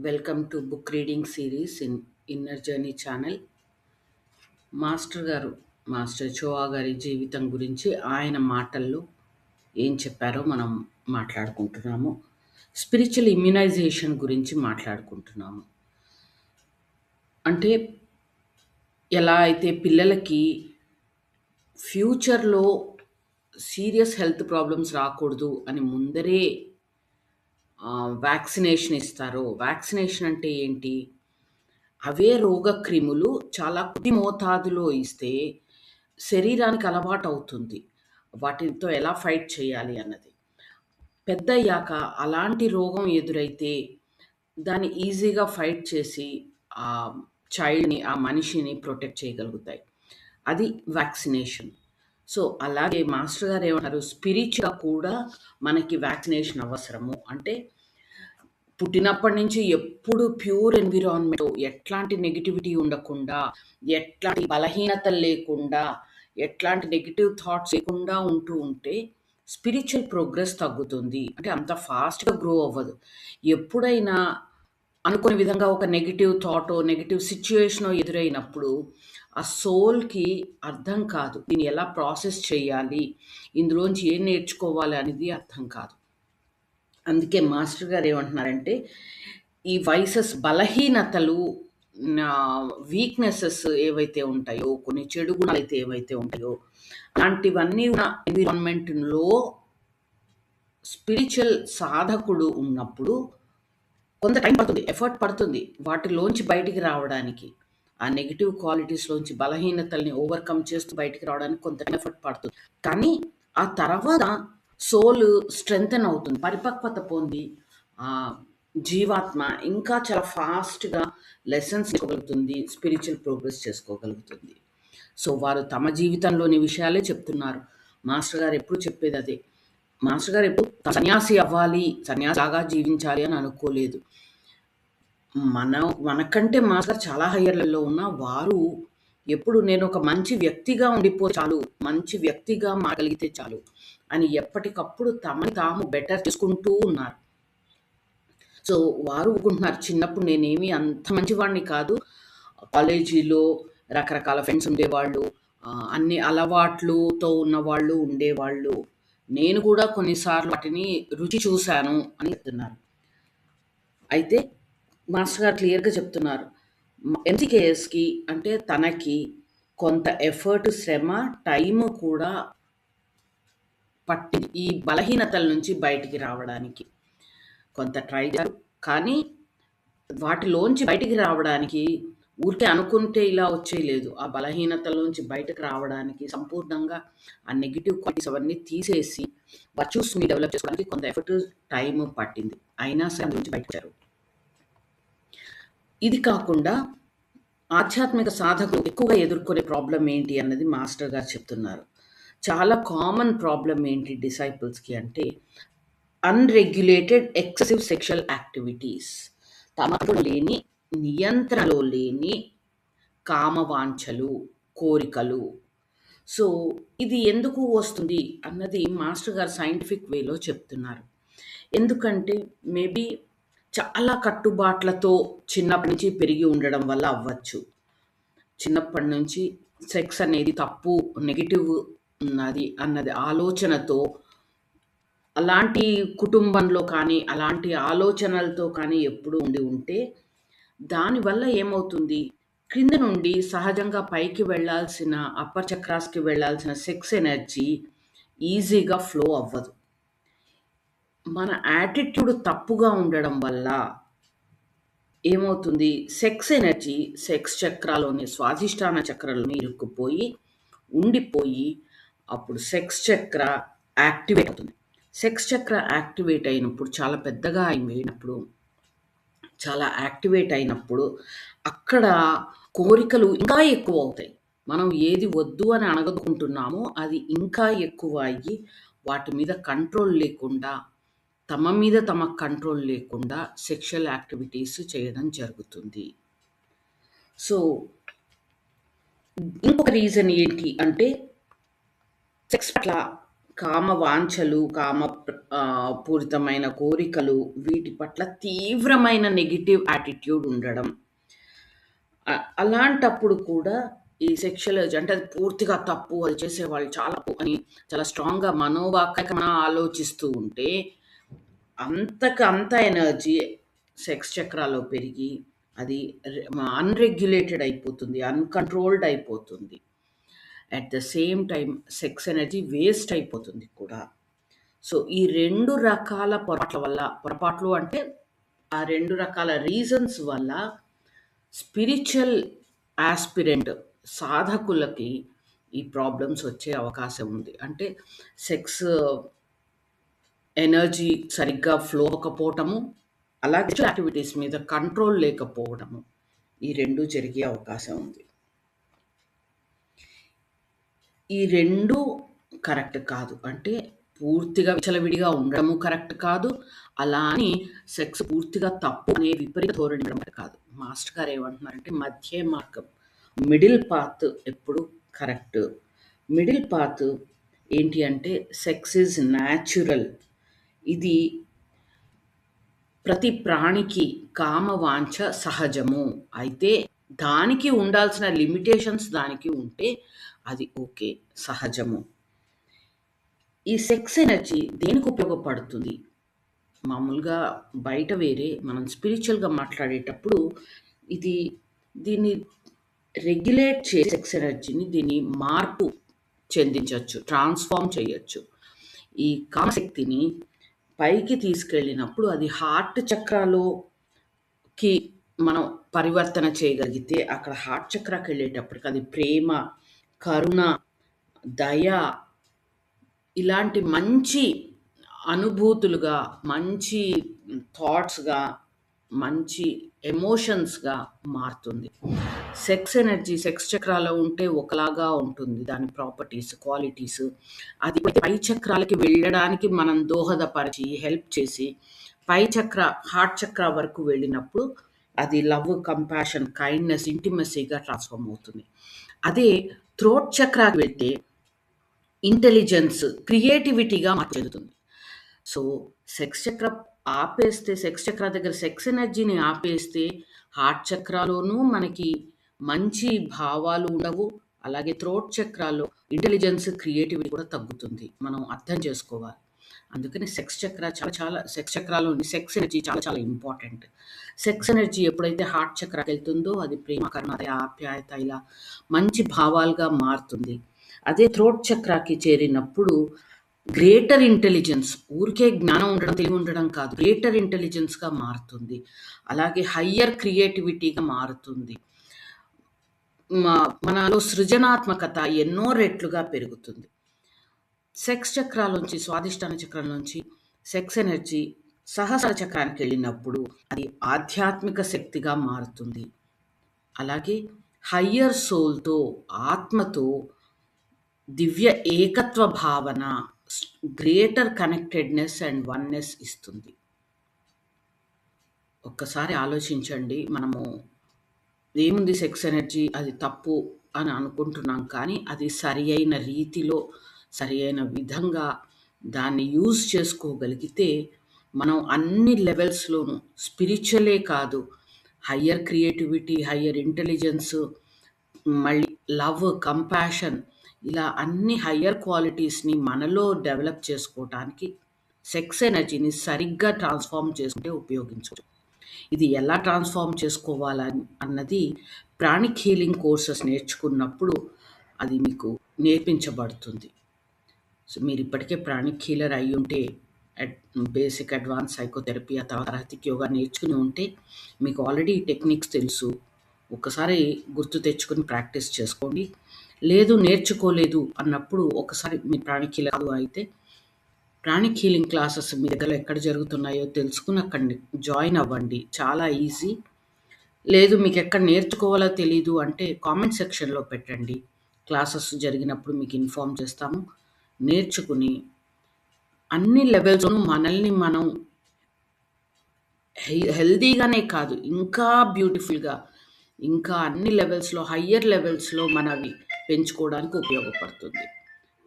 Welcome to book reading series in inner journey channel. Master గారు master చోవా గారి జీవితం గురించి ఆయన మాటల్లో ఏం చెప్పారో మనం మాట్లాడుకుంటున్నాము. స్పిరిచువల్ ఇమ్యునైజేషన్ గురించి మాట్లాడుకుంటున్నాము. అంటే ఎలా అయితే పిల్లలకి ఫ్యూచర్లో సీరియస్ హెల్త్ ప్రాబ్లమ్స్ రాకూడదు అని ముందరే వ్యాక్సినేషన్ ఇస్తారో, వ్యాక్సినేషన్ అంటే ఏంటి? అవే రోగక్రిములు చాలా కొద్ది మోతాదులో ఇస్తే శరీరానికి అలవాటవుతుంది. వాటితో ఎలా ఫైట్ చేయాలి అన్నది. పెద్దయ్యాక అలాంటి రోగం ఎదురైతే దాన్ని ఈజీగా ఫైట్ చేసి ఆ చైల్డ్‌ని, ఆ మనిషిని ప్రొటెక్ట్ చేయగలుగుతాయి. అది వ్యాక్సినేషన్. సో, అలాగే మాస్టర్ గారు ఏమంటారు, స్పిరిచ్‌గా కూడా మనకి వ్యాక్సినేషన్ అవసరము. అంటే పుట్టినప్పటి నుంచి ఎప్పుడు ప్యూర్ ఎన్విరాన్మెంట్, ఎట్లాంటి నెగటివిటీ ఉండకుండా, ఎట్లాంటి బలహీనతలు లేకుండా, ఎట్లాంటి నెగెటివ్ థాట్స్ లేకుండా ఉంటూ ఉంటే స్పిరిచువల్ ప్రోగ్రెస్ తగ్గుతుంది. అంటే అంత ఫాస్ట్‌గా గ్రో అవ్వదు. ఎప్పుడైనా అనుకోని విధంగా ఒక నెగెటివ్ థాటో, నెగెటివ్ సిట్యుయేషనో ఎదురైనప్పుడు ఆ సోల్‌కి అర్థం కాదు. దీన్ని ఎలా ప్రాసెస్ చేయాలి? ఇందులోంచి ఏం నేర్చుకోవాలి అనేది అర్థం కాదు. అందుకే మాస్టర్ గారు ఏమంటున్నారంటే, ఈ వైసెస్ బలహీనతలు వీక్‌నెసెస్ ఏవైతే ఉంటాయో, కొన్ని చెడు గుణాలైతే ఏవైతే ఉంటాయో, అలాంటివన్నీ ఉన్న ఎన్విరాన్మెంట్‌లో స్పిరిచువల్ సాధకుడు ఉన్నప్పుడు కొంత టైం పడుతుంది. ఎఫర్ట్ పడుతుంది. వాటిలోంచి బయటికి రావడానికి. ఆ నెగెటివ్ క్వాలిటీస్‌లోంచి బలహీనతల్ని ఓవర్‌కమ్ చేస్తూ బయటికి రావడానికి కొంత ఎఫర్ట్ పడుతుంది. కానీ ఆ తర్వాత సోల్ స్ట్రెంథెన్ అవుతుంది. పరిపక్వత పొంది జీవాత్మ ఇంకా చాలా ఫాస్ట్‌గా లెసన్స్ నేర్చుకోగలుగుతుంది. స్పిరిచువల్ ప్రోగ్రెస్ చేసుకోగలుగుతుంది. సో, వారు తమ జీవితంలోని విషయాలే చెప్తున్నారు. మాస్టర్ గారు ఎప్పుడు చెప్పేది అదే. మాస్టర్ గారు ఎప్పుడు సన్యాసి అవ్వాలి, సన్యాసిలాగా జీవించాలి అని అనుకోలేదు. మనకంటే మాస్టర్ చాలా హయ్యర్ లెవెల్‌లో ఉన్న వారు ఎప్పుడు నేను ఒక మంచి వ్యక్తిగా ఉండిపోతే చాలు, మంచి వ్యక్తిగా మారగలిగితే చాలు అని ఎప్పటికప్పుడు తమని తాము బెటర్ చేసుకుంటూ ఉన్నారు. సో, వారు ఊరుకుంటున్నారు. చిన్నప్పుడు నేనేమి అంత మంచివాడిని కాదు. కాలేజీలో రకరకాల ఫ్రెండ్స్ ఉండేవాళ్ళు. అన్ని అలవాట్లుతో ఉన్నవాళ్ళు ఉండేవాళ్ళు. నేను కూడా కొన్నిసార్లు వాటిని రుచి చూశాను అని చెప్తున్నారు. అయితే మాస్టర్ గారు క్లియర్‌గా చెప్తున్నారు. ఎంసీకేఎస్‌కి అంటే తనకి కొంత ఎఫర్ట్, శ్రమ, టైము కూడా పట్టింది. ఈ బలహీనతల నుంచి బయటికి రావడానికి. కొంత ట్రై చేశారు. కానీ వాటిలోంచి బయటికి రావడానికి ఊరికే అనుకుంటే ఇలా వచ్చేయలేదు. ఆ బలహీనతలోంచి బయటకు రావడానికి సంపూర్ణంగా ఆ నెగెటివ్ క్వాలిటీస్ అవన్నీ తీసేసి వర్చ్యూస్‌ని డెవలప్ చేసుకోవడానికి కొంత ఎఫర్ట్, టైము పట్టింది. అయినా సరే అందులో నుంచి బయటకొచ్చారు. ఇది కాకుండా ఆధ్యాత్మిక సాధకులు ఎక్కువగా ఎదుర్కొనే ప్రాబ్లమ్ ఏంటి అన్నది మాస్టర్ గారు చెప్తున్నారు. చాలా కామన్ ప్రాబ్లమ్ ఏంటి డిసైపుల్స్‌కి అంటే అన్‌రెగ్యులేటెడ్ ఎక్సెసివ్ సెక్షువల్ యాక్టివిటీస్. తమలో లేని, నియంత్రణలో లేని కామవాంఛలు, కోరికలు. సో, ఇది ఎందుకు వస్తుంది అన్నది మాస్టర్ గారు సైంటిఫిక్ వేలో చెప్తున్నారు. ఎందుకంటే మేబీ చాలా కట్టుబాట్లతో చిన్నప్పటి నుంచి పెరిగి ఉండడం వల్ల అవ్వచ్చు. చిన్నప్పటి నుంచి సెక్స్ అనేది తప్పు, నెగెటివ్ ఉన్నది అన్నది ఆలోచనతో అలాంటి కుటుంబంలో కానీ, అలాంటి ఆలోచనలతో కానీ ఎప్పుడూ ఉండి ఉంటే, దానివల్ల ఏమవుతుంది, క్రింద నుండి సహజంగా పైకి వెళ్ళాల్సిన అప్పర్ చక్రాస్‌కి వెళ్ళాల్సిన సెక్స్ ఎనర్జీ ఈజీగా ఫ్లో అవ్వదు. మన యాటిట్యూడ్ తప్పుగా ఉండడం వల్ల ఏమవుతుంది, సెక్స్ ఎనర్జీ సెక్స్ చక్రాలోని స్వాధిష్టాన చక్రంలోని ఇరుక్కుపోయి, ఉండిపోయి, అప్పుడు సెక్స్ చక్ర యాక్టివేట్ అవుతుంది. సెక్స్ చక్ర యాక్టివేట్ అయినప్పుడు చాలా పెద్దగా అయిపోయినప్పుడు, చాలా యాక్టివేట్ అయినప్పుడు అక్కడ కోరికలు ఇంకా ఎక్కువవుతాయి. మనం ఏది వద్దు అని అణగదుకుంటున్నామో అది ఇంకా ఎక్కువ అయ్యి, వాటి మీద కంట్రోల్ లేకుండా, తమ మీద తమకు కంట్రోల్ లేకుండా సెక్షువల్ యాక్టివిటీస్ చేయడం జరుగుతుంది. సో, ఇంకొక రీజన్ ఏంటి అంటే సెక్స్ పట్ల కామ వాంఛలు, పూరితమైన కోరికలు వీటి పట్ల తీవ్రమైన నెగెటివ్ యాటిట్యూడ్ ఉండడం. అలాంటప్పుడు కూడా ఈ సెక్షువల్ అర్జ్ అంటే అది పూర్తిగా తప్పు. అది చేసేవాళ్ళు చాలా తప్పు అని చాలా స్ట్రాంగ్‌గా మనోవాక్కాయకన ఆలోచిస్తూ ఉంటే, అంతకు అంత ఎనర్జీ సెక్స్ చక్రాలో పెరిగి అది అన్‌రెగ్యులేటెడ్ అయిపోతుంది. అన్‌కంట్రోల్డ్ అయిపోతుంది. At the same time sex energy waste అయిపోతుంది కూడా. సో, ఈ 2 రకాల పొరపాట్లు అంటే ఆ 2 రకాల రీజన్స్ వల్ల స్పిరిచ్యువల్ యాస్పిరెంట్ సాధకులకి ఈ ప్రాబ్లమ్స్ వచ్చే అవకాశం ఉంది. అంటే సెక్స్ ఎనర్జీ సరిగ్గా ఫ్లో అవ్వకపోవటము, అలాగే యాక్టివిటీస్ మీద కంట్రోల్ లేకపోవడము. ఈ 2 జరిగే అవకాశం ఉంది. ఈ 2 కరెక్ట్ కాదు. అంటే పూర్తిగా విచ్చలవిడిగా ఉండడము కరెక్ట్ కాదు. అలా అని సెక్స్ పూర్తిగా తప్పు అనే విపరీత ధోరణి ఉండడం కరెక్ట్ కాదు. మాస్టర్ గారు ఏమంటున్నారంటే మధ్య మార్గం, మిడిల్ పాత్ ఎప్పుడు కరెక్ట్. మిడిల్ పాత్ ఏంటి అంటే సెక్స్ ఈజ్ న్యాచురల్. ఇది ప్రతి ప్రాణికి కామవాంఛ సహజము. అయితే దానికి ఉండాల్సిన లిమిటేషన్స్ దానికి ఉంటే అది ఓకే, సహజము. ఈ సెక్స్ ఎనర్జీ దేనికి ఉపయోగపడుతుంది? మామూలుగా బయట వేరే, మనం స్పిరిచువల్‌గా మాట్లాడేటప్పుడు ఇది దీన్ని రెగ్యులేట్ చేసే సెక్స్ ఎనర్జీని దీన్ని మార్పు చెందించొచ్చు, ట్రాన్స్‌ఫార్మ్ చేయొచ్చు. ఈ కామశక్తిని పైకి తీసుకెళ్ళినప్పుడు అది హార్ట్ చక్రాలోకి మనం పరివర్తన చేయగలిగితే అక్కడ హార్ట్ చక్రాకెళ్ళేటప్పటికి అది ప్రేమ, కరుణ, దయ ఇలాంటి మంచి అనుభూతులుగా, మంచి థాట్స్‌గా, మంచి ఎమోషన్స్‌గా మారుతుంది. సెక్స్ ఎనర్జీ సెక్స్ చక్రాలో ఉంటే ఒకలాగా ఉంటుంది. దాని ప్రాపర్టీస్, క్వాలిటీస్. అది పై చక్రాలకి వెళ్ళడానికి మనం దోహదపరిచి, హెల్ప్ చేసి, హార్ట్ చక్ర వరకు వెళ్ళినప్పుడు అది లవ్, కంపాషన్, కైండ్‌నెస్, ఇంటిమసీగా ట్రాన్స్‌ఫార్మ్ అవుతుంది. అదే థ్రోట్ చక్రాకి వెళ్తే ఇంటెలిజెన్స్, క్రియేటివిటీగా మార్పు చెందుతుంది. సో, సెక్స్ చక్ర దగ్గర సెక్స్ ఎనర్జీని ఆపేస్తే హార్ట్ చక్రాలోనూ మనకి మంచి భావాలు ఉండవు. అలాగే థ్రోట్ చక్రాలో ఇంటెలిజెన్స్, క్రియేటివిటీ కూడా తగ్గుతుంది. మనం అర్థం చేసుకోవాలి. అందుకని సెక్స్ చక్రాలోని సెక్స్ ఎనర్జీ చాలా చాలా ఇంపార్టెంట్. సెక్స్ ఎనర్జీ ఎప్పుడైతే హార్ట్ చక్రాకెళ్తుందో అది ప్రేమ, కరుణ, దయ, ఆప్యాయత ఇలా మంచి భావాలుగా మారుతుంది. అదే థ్రోట్ చక్రాకి చేరినప్పుడు గ్రేటర్ ఇంటెలిజెన్స్, ఊరికే జ్ఞానం ఉండడం, తెలివి ఉండడం కాదు. గ్రేటర్ ఇంటెలిజెన్స్‌గా మారుతుంది. అలాగే హయ్యర్ క్రియేటివిటీగా మారుతుంది. మనలో సృజనాత్మకత ఎన్నో రెట్లుగా పెరుగుతుంది. సెక్స్ చక్రాలోంచి, స్వాదిష్టాన చక్రం నుంచి సెక్స్ ఎనర్జీ సహస్ర చక్రానికెళ్ళినప్పుడు అది ఆధ్యాత్మిక శక్తిగా మారుతుంది. అలాగే హయ్యర్ సోల్‌తో, ఆత్మతో దివ్య ఏకత్వ భావన, గ్రేటర్ కనెక్టెడ్‌నెస్ అండ్ వన్నెస్ ఇస్తుంది. ఒక్కసారి ఆలోచించండి. మనము ఏముంది సెక్స్ ఎనర్జీ అది తప్పు అని అనుకుంటున్నాం కానీ, అది సరియైన రీతిలో, సరియైన విధంగా దాన్ని యూజ్ చేసుకోగలిగితే, మనం అన్ని లెవెల్స్‌లోనూ స్పిరిచ్యువలే కాదు, హయ్యర్ క్రియేటివిటీ, హయ్యర్ ఇంటెలిజెన్స్, మళ్ళీ లవ్, కంపాషన్ ఇలా అన్ని హయ్యర్ క్వాలిటీస్‌ని మనలో డెవలప్ చేసుకోవటానికి సెక్స్ ఎనర్జీని సరిగ్గా ట్రాన్స్‌ఫార్మ్ చేసుకుంటే ఉపయోగించొచ్చు. ఇది ఎలా ట్రాన్స్‌ఫార్మ్ అన్నది ప్రాణిక్ హీలింగ్ కోర్సెస్ నేర్చుకున్నప్పుడు అది మీకు నేర్పించబడుతుంది. సో, మీరిప్పటికే ప్రాణిక్ హీలర్ అయ్యుంటే బేసిక్, అడ్వాన్స్ సైకోథెరపీ, ఆ తర్వాత రహతిక్ యోగా నేర్చుకుని ఉంటే మీకు ఆల్రెడీ ఈ టెక్నిక్స్ తెలుసు. ఒక్కసారి గుర్తు తెచ్చుకొని ప్రాక్టీస్ చేసుకోండి. లేదు నేర్చుకోలేదు అన్నప్పుడు ఒకసారి మీరు ప్రాణిక్ హీలర్ కాదు అయితే ప్రాణిక్ హీలింగ్ క్లాసెస్ మీ దగ్గరలో ఎక్కడ జరుగుతున్నాయో తెలుసుకుని అక్కడ జాయిన్ అవ్వండి. చాలా ఈజీ. లేదు మీకు ఎక్కడ నేర్చుకోవాలో తెలీదు అంటే కామెంట్ సెక్షన్‌లో పెట్టండి. క్లాసెస్ జరిగినప్పుడు మీకు ఇన్ఫార్మ్ చేస్తాము. నేర్చుకుని అన్ని లెవెల్స్‌లోనూ మనల్ని మనం హెల్తీగానే కాదు, ఇంకా బ్యూటిఫుల్‌గా, ఇంకా అన్ని లెవెల్స్‌లో, హయ్యర్ లెవెల్స్‌లో మనవి పెంచుకోవడానికి ఉపయోగపడుతుంది.